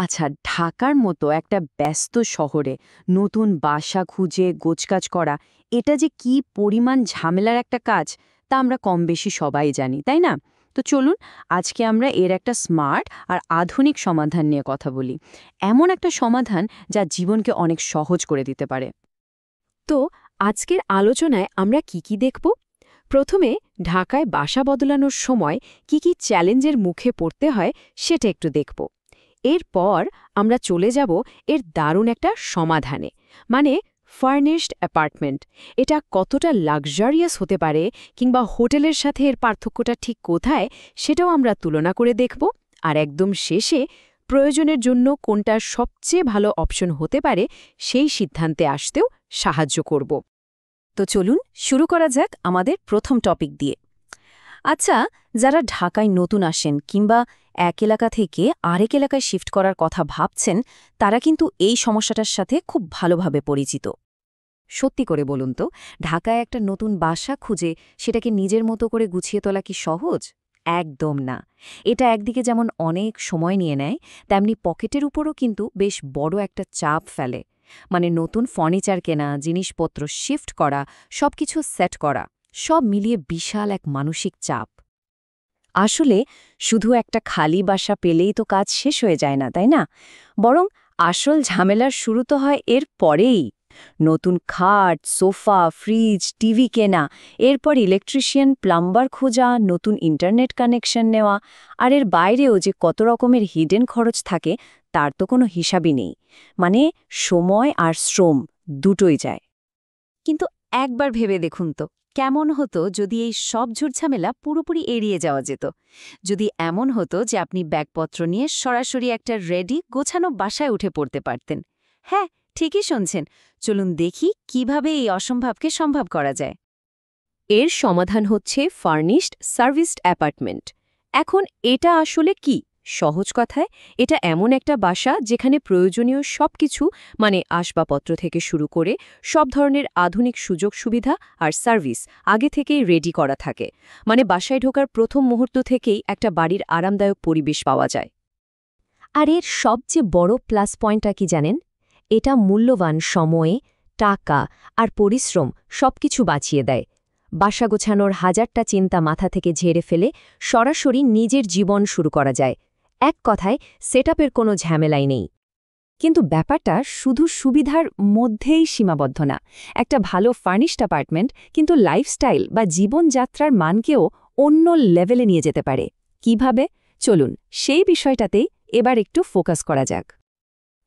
আচ্ছা, ঢাকার মতো একটা ব্যস্ত শহরে নতুন বাসা খুঁজে গোছগাছ করা, এটা যে কি পরিমাণ ঝামেলার একটা কাজ, তা আমরা কম বেশি সবাই জানি, তাই না? তো চলুন, আজকে আমরা এর একটা স্মার্ট আর আধুনিক সমাধান নিয়ে কথা বলি। এমন একটা সমাধান যা জীবনকে অনেক সহজ করে দিতে পারে। তো আজকের আলোচনায় আমরা কি দেখব? প্রথমে ঢাকায় বাসা বদলানোর সময় কি চ্যালেঞ্জের মুখে পড়তে হয় সেটা একটু দেখব। এরপর আমরা চলে যাব এর দারুণ একটা সমাধানে, মানে ফার্নিশড অ্যাপার্টমেন্ট। এটা কতটা লাক্সারিয়াস হতে পারে কিংবা হোটেলের সাথে এর পার্থক্যটা ঠিক কোথায় সেটাও আমরা তুলনা করে দেখব। আর একদম শেষে প্রয়োজনের জন্য কোনটা সবচেয়ে ভালো অপশন হতে পারে সেই সিদ্ধান্তে আসতেও সাহায্য করব। তো চলুন শুরু করা যাক আমাদের প্রথম টপিক দিয়ে। আচ্ছা, যারা ঢাকায় নতুন আসেন কিংবা এক এলাকা থেকে আরেক এলাকায় শিফট করার কথা ভাবছেন, তারা কিন্তু এই সমস্যাটার সাথে খুব ভালোভাবে পরিচিত। সত্যি করে বলুন তো, ঢাকায় একটা নতুন বাসা খুঁজে সেটাকে নিজের মতো করে গুছিয়ে তোলা কি সহজ? একদম না। এটা একদিকে যেমন অনেক সময় নিয়ে নেয়, তেমনি পকেটের উপরও কিন্তু বেশ বড় একটা চাপ ফেলে। মানে নতুন ফার্নিচার কেনা, জিনিসপত্র শিফট করা, সবকিছু সেট করা, সব মিলিয়ে বিশাল এক মানসিক চাপ। আসলে শুধু একটা খালি বাসা পেলেই তো কাজ শেষ হয়ে যায় না, তাই না? বরং আসল ঝামেলার শুরু তো হয় এর পরেই। নতুন খাট, সোফা, ফ্রিজ, টিভি কেনা, এরপর ইলেকট্রিশিয়ান, প্লাম্বার খোঁজা, নতুন ইন্টারনেট কানেকশন নেওয়া, আর এর বাইরেও যে কত রকমের হিডেন খরচ থাকে তার তো কোনো হিসাবই নেই। মানে সময় আর শ্রম দুটোই যায়। কিন্তু একবার ভেবে দেখুন তো, কেমন হতো যদি এই সব ঝুটঝামেলা পুরোপুরি এড়িয়ে যাওয়া যেত? যদি এমন হতো যে আপনি ব্যাগপত্র নিয়ে সরাসরি একটা রেডি গোছানো বাসায় উঠে পড়তে পারতেন। হ্যাঁ, ঠিকই শুনছেন। চলুন দেখি কিভাবে এই অসম্ভবকে সম্ভব করা যায়। এর সমাধান হচ্ছে ফার্নিশড সার্ভিসড অ্যাপার্টমেন্ট। এখন এটা আসলে কি? সহজ কথায়, এটা এমন একটা বাসা যেখানে প্রয়োজনীয় সবকিছু, মানে আসবাবপত্র থেকে শুরু করে সব ধরনের আধুনিক সুযোগ সুবিধা আর সার্ভিস আগে থেকেই রেডি করা থাকে। মানে বাসায় ঢোকার প্রথম মুহূর্ত থেকেই একটা বাড়ির আরামদায়ক পরিবেশ পাওয়া যায়। আর এর সবচেয়ে বড় প্লাস পয়েন্টটা কি জানেন? এটা মূল্যবান সময়ে, টাকা আর পরিশ্রম সবকিছু বাঁচিয়ে দেয়। বাসা গোছানোর হাজারটা চিন্তা মাথা থেকে ঝেড়ে ফেলে সরাসরি নিজের জীবন শুরু করা যায়। এক কথায়, সেটআপের কোনো ঝামেলাই নেই। কিন্তু ব্যাপারটা শুধু সুবিধার মধ্যেই সীমাবদ্ধ না। একটা ভালো ফার্নিশড অ্যাপার্টমেন্ট কিন্তু লাইফস্টাইল বা জীবনযাত্রার মানকেও অন্য লেভেলে নিয়ে যেতে পারে। কিভাবে? চলুন সেই বিষয়টাতেই এবার একটু ফোকাস করা যাক।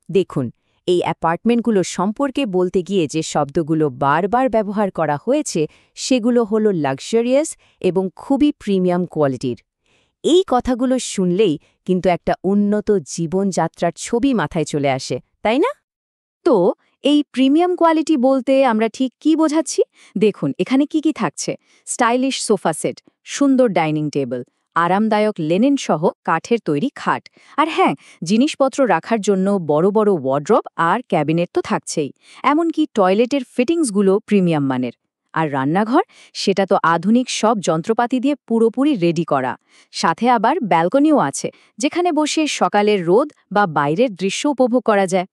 দেখুন, এই অ্যাপার্টমেন্টগুলো সম্পর্কে বলতে গিয়ে যে শব্দগুলো বারবার ব্যবহার করা হয়েছে সেগুলো হলো লাক্সারিয়াস এবং খুবই প্রিমিয়াম কোয়ালিটির। এই কথাগুলো শুনলেই কিন্তু একটা উন্নত জীবনযাত্রার ছবি মাথায় চলে আসে, তাই না? তো এই প্রিমিয়াম কোয়ালিটি বলতে আমরা ঠিক কি বোঝাচ্ছি? দেখুন, এখানে কি থাকছে: স্টাইলিশ সোফা সেট, সুন্দর ডাইনিং টেবিল, আরামদায়ক লেনেন সহ কাঠের তৈরি খাট, আর হ্যাঁ, জিনিসপত্র রাখার জন্য বড় বড় ওয়ার্ড্রব আর ক্যাবিনেট তো থাকছেই। এমনকি টয়লেটের ফিটিংসগুলো প্রিমিয়াম মানের। আর রান্নাঘর, সেটা তো আধুনিক সব যন্ত্রপাতি দিয়ে পুরোপুরি রেডি করা। সাথে আবার ব্যালকনিও আছে, যেখানে বসে সকালের রোদ বা বাইরের দৃশ্য উপভোগ করা যায়।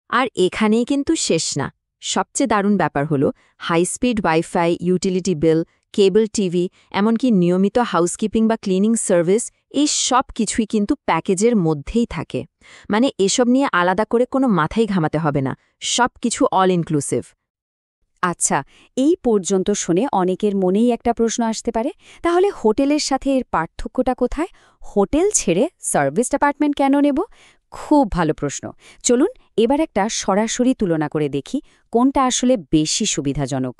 আর এখানেই কিন্তু শেষ না। সবচেয়ে দারুণ ব্যাপার হলো high speed wifi, utility bill, cable TV, এমনকি নিয়মিত হাউসকিপিং বা ক্লিনিং সার্ভিস, এই সব কিছুই কিন্তু প্যাকেজের মধ্যেই থাকে। মানে এসব নিয়ে আলাদা করে কোনো মাথাই ঘামাতে হবে না, সব কিছু অল ইনক্লুসিভ। আচ্ছা, এই পর্যন্ত শুনে অনেকের মনেই একটা প্রশ্ন আসতে পারে, তাহলে হোটেলের সাথে এর পার্থক্যটা কোথায়? হোটেল ছেড়ে সার্ভিসড অ্যাপার্টমেন্ট কেন নেব? খুব ভালো প্রশ্ন। চলুন এবার একটা সরাসরি তুলনা করে দেখি কোনটা আসলে বেশি সুবিধাজনক।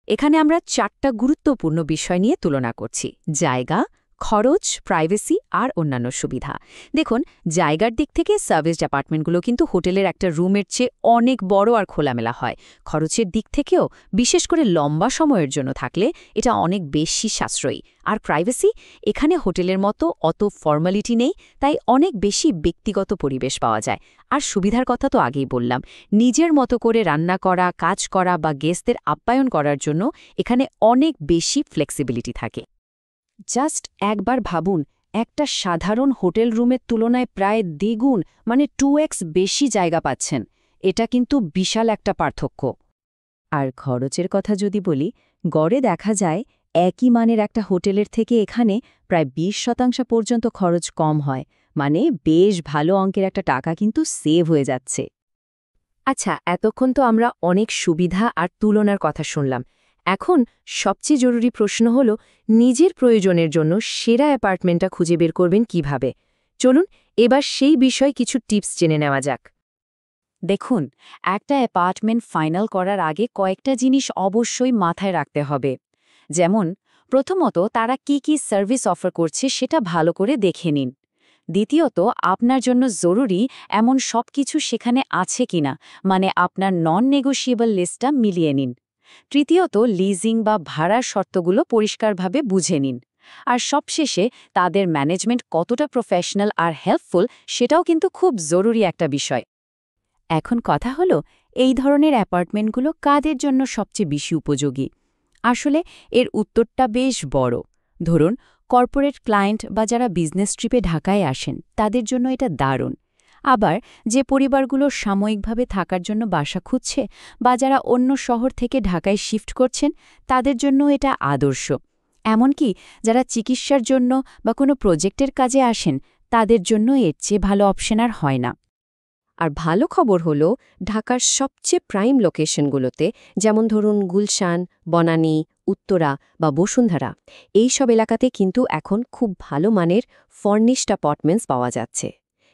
এখানে আমরা 4টা গুরুত্বপূর্ণ বিষয় নিয়ে তুলনা করছি: জায়গা, খরচ, প্রাইভেসি আর অন্যান্য সুবিধা। দেখুন, জায়গার দিক থেকে সার্ভিসড অ্যাপার্টমেন্টগুলো কিন্তু হোটেলের একটা রুমের চেয়ে অনেক বড় আর খোলামেলা হয়। খরচের দিক থেকেও, বিশেষ করে লম্বা সময়ের জন্য থাকলে, এটা অনেক বেশি সাশ্রয়ী। আর প্রাইভেসি, এখানে হোটেলের মতো অত ফর্মালিটি নেই, তাই অনেক বেশি ব্যক্তিগত পরিবেশ পাওয়া যায়। আর সুবিধার কথা তো আগেই বললাম, নিজের মতো করে রান্না করা, কাজ করা বা গেস্টদের আপ্যায়ন করার জন্য এখানে অনেক বেশি ফ্লেক্সিবিলিটি থাকে। জাস্ট একবার ভাবুন, একটা সাধারণ হোটেল রুমের তুলনায় প্রায় দ্বিগুণ মানে 2x বেশি জায়গা পাচ্ছেন। এটা কিন্তু বিশাল একটা পার্থক্য। আর খরচের কথা যদি বলি, গড়ে দেখা যায় একই মানের একটা হোটেলের থেকে এখানে প্রায় 20% পর্যন্ত খরচ কম হয়, মানে বেশ ভালো অঙ্কের একটা টাকা কিন্তু সেভ হয়ে যাচ্ছে। আচ্ছা, এতক্ষণ তো আমরা অনেক সুবিধা আর তুলনার কথা শুনলাম। এখন সবচেয়ে জরুরি প্রশ্ন হল, নিজের প্রয়োজনের জন্য সেরা অ্যাপার্টমেন্টটা খুঁজে বের করবেন কিভাবে? চলুন এবার সেই বিষয়ে কিছু টিপস জেনে নেওয়া যাক। দেখুন, একটা অ্যাপার্টমেন্ট ফাইনাল করার আগে কয়েকটা জিনিস অবশ্যই মাথায় রাখতে হবে। যেমন, প্রথমত তারা কি সার্ভিস অফার করছে সেটা ভালো করে দেখে নিন। দ্বিতীয়ত, আপনার জন্য জরুরি এমন সব কিছু সেখানে আছে কিনা, মানে আপনার নন নেগোশিয়েবল লিস্টটা মিলিয়ে নিন। তৃতীয়ত, লিজিং বা ভাড়ার শর্তগুলো পরিষ্কারভাবে বুঝে নিন। আর সবশেষে, তাদের ম্যানেজমেন্ট কতটা প্রফেশনাল আর হেল্পফুল সেটাও কিন্তু খুব জরুরি একটা বিষয়। এখন কথা হলো, এই ধরনের অ্যাপার্টমেন্টগুলো কাদের জন্য সবচেয়ে বেশি উপযোগী? আসলে এর উত্তরটা বেশ বড়। ধরুন, কর্পোরেট ক্লায়েন্ট বা যারা বিজনেস ট্রিপে ঢাকায় আসেন তাদের জন্য এটা দারুণ। আবার যে পরিবারগুলো সাময়িকভাবে থাকার জন্য বাসা খুঁজছে বা যারা অন্য শহর থেকে ঢাকায় শিফট করছেন তাদের জন্য এটা আদর্শ। এমনকি যারা চিকিৎসার জন্য বা কোনো প্রজেক্টের কাজে আসেন তাদের জন্য এর চেয়ে ভালো অপশন আর হয় না। আর ভালো খবর হলো, ঢাকার সবচেয়ে প্রাইম লোকেশনগুলোতে, যেমন ধরুন গুলশান, বনানী, উত্তরা বা বসুন্ধরা, এই সব এলাকাতে কিন্তু এখন খুব ভালো মানের ফার্নিশড অ্যাপার্টমেন্টস পাওয়া যাচ্ছে।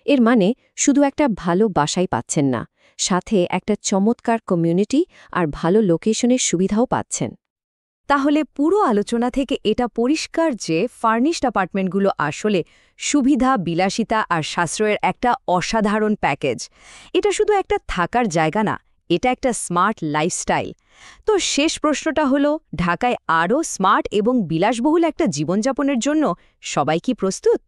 এর মানে শুধু একটা ভালো বাসাই পাচ্ছেন না, সাথে একটা চমৎকার কমিউনিটি আর ভালো লোকেশনের সুবিধাও পাচ্ছেন। তাহলে পুরো আলোচনা থেকে এটা পরিষ্কার যে ফার্নিশড অ্যাপার্টমেন্টগুলো আসলে সুবিধা, বিলাসিতা আর সাশ্রয়ের একটা অসাধারণ প্যাকেজ। এটা শুধু একটা থাকার জায়গা না, এটা একটা স্মার্ট লাইফস্টাইল। তো শেষ প্রশ্নটা হলো, ঢাকায় আরও স্মার্ট এবং বিলাসবহুল একটা জীবনযাপনের জন্য সবাই কি প্রস্তুত?